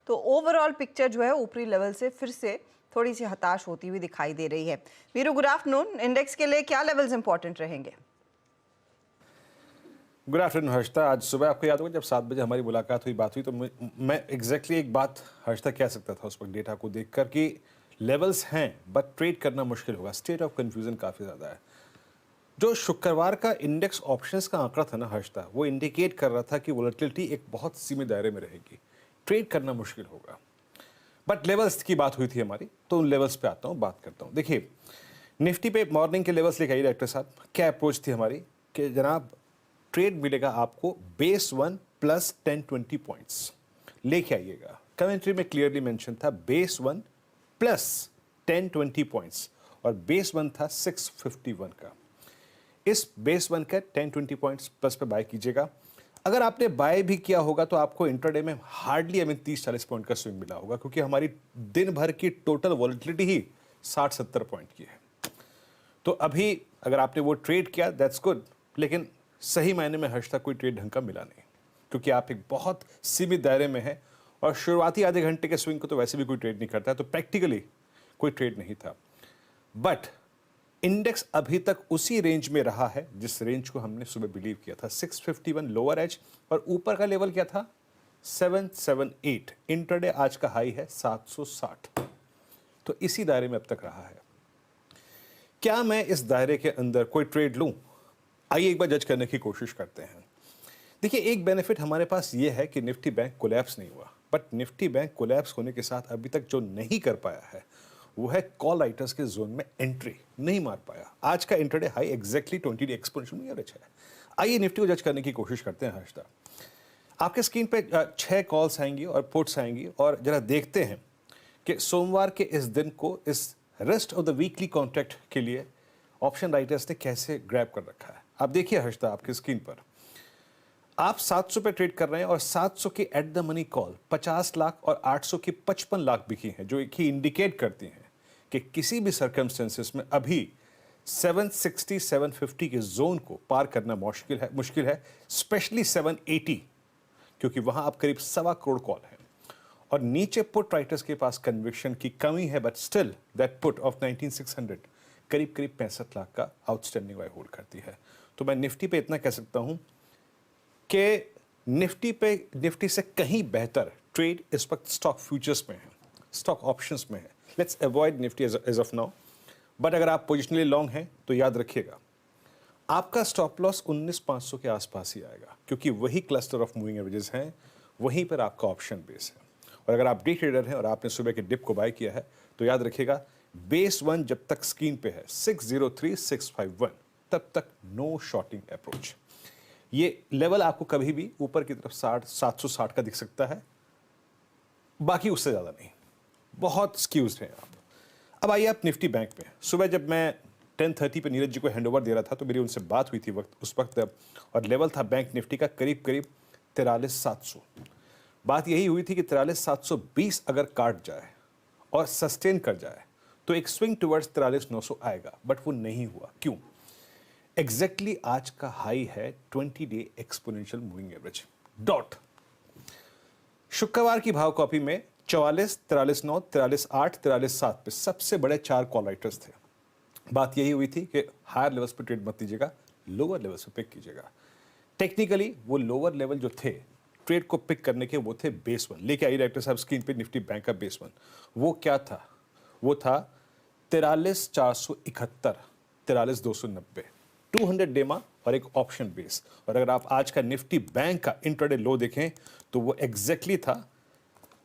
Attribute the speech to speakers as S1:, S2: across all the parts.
S1: तो overall picture जो है ऊपरी लेवल से फिर से थोड़ी सी हताश होती हुई दिखाई दे रही है। Veeru, good afternoon. इंडेक्स के लिए क्या लेवल्स इंपॉर्टेंट रहेंगे?
S2: Good afternoon Harshita. आज सुबह आपको याद होगा जब 7 बजे हमारी मुलाकात हुई, बात हुई, तो मैं एग्जैक्टली एक बात हर्षिता कह सकता था उस वक्त डेटा को देखकर कि लेवल्स हैं बट ट्रेड करना मुश्किल होगा। स्टेट ऑफ कंफ्यूजन काफ़ी ज़्यादा है। जो शुक्रवार का इंडेक्स ऑप्शंस का आंकड़ा था ना हर्षिता, वो इंडिकेट कर रहा था कि वोलेटिलिटी एक बहुत सीमित दायरे में रहेगी, ट्रेड करना मुश्किल होगा। बट लेवल्स की बात हुई थी हमारी, तो उन लेवल्स पे आता हूँ, बात करता हूँ। देखिए, निफ्टी पे मॉर्निंग के लेवल्स लेके आइए डायरेक्टर साहब। क्या अप्रोच थी हमारी कि जनाब ट्रेड मिलेगा आपको बेस 1 प्लस 10-20 पॉइंट्स लेके आइएगा। कमेंट्री में क्लियरली मेंशन था बेस 1 प्लस 10-20 पॉइंट्स, और बेस 1 था 651 का। इस बेस 1 का 10-20 पॉइंट्स प्लस पे बाय कीजिएगा। अगर आपने बाय भी किया होगा तो आपको इंट्राडे में हार्डली 30-40 पॉइंट का स्विंग मिला होगा, क्योंकि हमारी दिन भर की टोटल वॉलेटिलिटी ही 60-70 पॉइंट की है। तो अभी अगर आपने वो ट्रेड किया दैट्स गुड, लेकिन सही मायने में हर्षिता कोई ट्रेड ढंग का मिला नहीं, क्योंकि आप एक बहुत सीमित दायरे में हैं और शुरुआती आधे घंटे के स्विंग को तो वैसे भी कोई ट्रेड नहीं करता है, तो प्रैक्टिकली कोई ट्रेड नहीं था। बट इंडेक्स अभी तक उसी रेंज में रहा है जिस रेंज को हमने सुबह बिलीव किया था। 651 लोअर एज और ऊपर का लेवल क्या था? 778। इंटरडे आज का हाई है 760, तो इसी दायरे में अब तक रहा है। क्या मैं इस दायरे के अंदर कोई ट्रेड लूं? आइए एक बार जज करने की कोशिश करते हैं। देखिए, एक बेनिफिट हमारे पास ये है कि निफ्टी बैंक कोलैप्स नहीं हुआ, बट निफ्टी बैंक कोलैप्स होने के साथ अभी तक जो नहीं कर पाया है वो है कॉल राइटर्स के जोन में एंट्री नहीं मार पाया। आज का intraday high exactly 20 day exponential moving average है। आइए निफ्टी को जज करने की कोशिश करते हैं हर्षिता। आपके स्क्रीन पे 6 कॉल्स आएंगी और पुट्स आएंगी, और जरा देखते हैं कि सोमवार के इस दिन को इस rest of the weekly contract के लिए ऑप्शन राइटर्स ने कैसे ग्रैब कर रखा है। आप देखिए हर्षिता, आपकी स्क्रीन पर आप 700 पे ट्रेड कर रहे हैं और 700 की at the money call 50 lakh और 800 की 55 लाख बिकी हैं, जो एक ही इंडिकेट करती हैं कि किसी भी सर्कमस्टेंसेस में अभी 760 750 के जोन को पार करना मुश्किल है, स्पेशली 780, क्योंकि वहां आप करीब 1.25 करोड़ कॉल है और नीचे पुट राइटर्स के पास कन्विक्शन की कमी है, but still that put off 19600 करीब 65 लाख का आउटस्टैंडिंग वाई होल्ड करती है। तो मैं निफ्टी पे इतना कह सकता हूं कि निफ्टी से कहीं बेहतर ट्रेड इस वक्त स्टॉक फ्यूचर्स में है, स्टॉक ऑप्शंस में है। Let's avoid Nifty as of now, but अगर आप पोजिशनली लॉन्ग हैं तो याद रखिएगा आपका स्टॉप लॉस 19500 के आसपास ही आएगा, क्योंकि वही क्लस्टर ऑफ मूविंग एवरेजेस हैं, वहीं पर आपका ऑप्शन बेस है। और अगर आप डे ट्रेडर हैं और आपने सुबह के डिप को बाय किया है तो याद रखिएगा बेस 1 जब तक स्क्रीन पे है 603651, तब तक नो शॉर्टिंग अप्रोच। ये लेवल आपको कभी भी ऊपर की तरफ 760 का दिख सकता है, बाकी उससे ज़्यादा नहीं। बहुत स्क्यूज हैं आप। अब आइए आप निफ्टी बैंक पे। सुबह जब मैं 10:30 पे नीरज जी को हैंडओवर दे रहा था तो मेरी उनसे बात हुई थी उस वक्त, और लेवल था बैंक निफ्टी का करीब 43700। बात यही हुई थी कि 43720 अगर काट जाए और सस्टेन कर जाए तो एक स्विंग टुवर्ड्स 43900 आएगा, बट वो नहीं हुआ। क्यों? एग्जैक्टली आज का हाई है 20 day exponential moving average dot. शुक्रवार की भाव कॉपी में 44, 439, 438, 437 पे सबसे बड़े 4 कॉल राइटर्स थे। बात यही हुई थी कि हायर लेवल्स पे ट्रेड मत लीजिएगा, लोअर लेवल्स पे पिक कीजिएगा। टेक्निकली वो लोअर लेवल जो थे ट्रेड को पिक करने के, वो थे बेस 1। लेके आइए डायरेक्टर साहब स्क्रीन पे निफ्टी बैंक का बेस 1। वो क्या था? वो था 43471, 43290, 200 डेमा और एक ऑप्शन बेस। और अगर आप आज का निफ्टी बैंक का इंट्राडे लो देखें तो वो एग्जैक्टली था,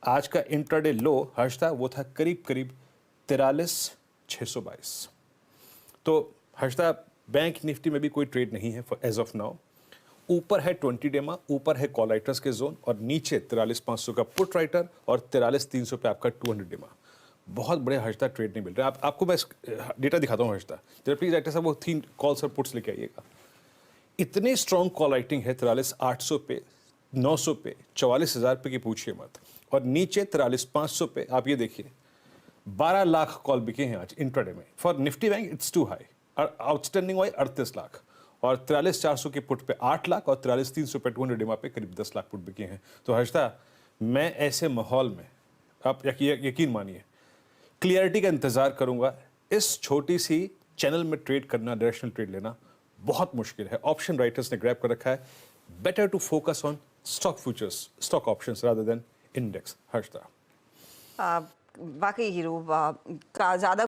S2: आज का इंट्राडे लो हर्षिता वो था करीब 43622। तो हर्षिता बैंक निफ्टी में भी कोई ट्रेड नहीं है एज ऑफ नाउ। ऊपर है 20 डेमा, ऊपर है कॉल राइटर्स के जोन, और नीचे 43500 का पुट राइटर और 43300 पे आपका 200 डेमा। बहुत बड़े हर्षिता ट्रेड नहीं मिल रहे। आपको मैं डेटा दिखाता हूँ हर्षिता, जरा प्लीज डायरेक्टर साहब वो 3 कॉल्स और पुट्स लेके आइएगा। इतनी स्ट्रॉन्ग कॉल राइटिंग है 43800 पे, 900 पे, 44000 पे की पूछिए मत, और नीचे 43500 पे आप ये देखिए 12 लाख कॉल बिके हैं आज इंट्राडे में। For Nifty bank it's too high. Outstanding वाई 38 लाख, और 43400 के पुट पे 8 लाख और 43300 पे 200 डेमा पे करीब 10 लाख पुट बिके हैं। तो हर्षिता मैं ऐसे माहौल में, आप यकीन मानिए, क्लियरिटी का इंतज़ार करूंगा। इस छोटी सी चैनल में ट्रेड करना, डायरेक्शनल ट्रेड लेना बहुत मुश्किल है। ऑप्शन राइटर्स ने ग्रैब कर रखा है। Better to focus on stock futures, stock options rather than index. Harshada,
S1: वाकई हीरो का ज़्यादा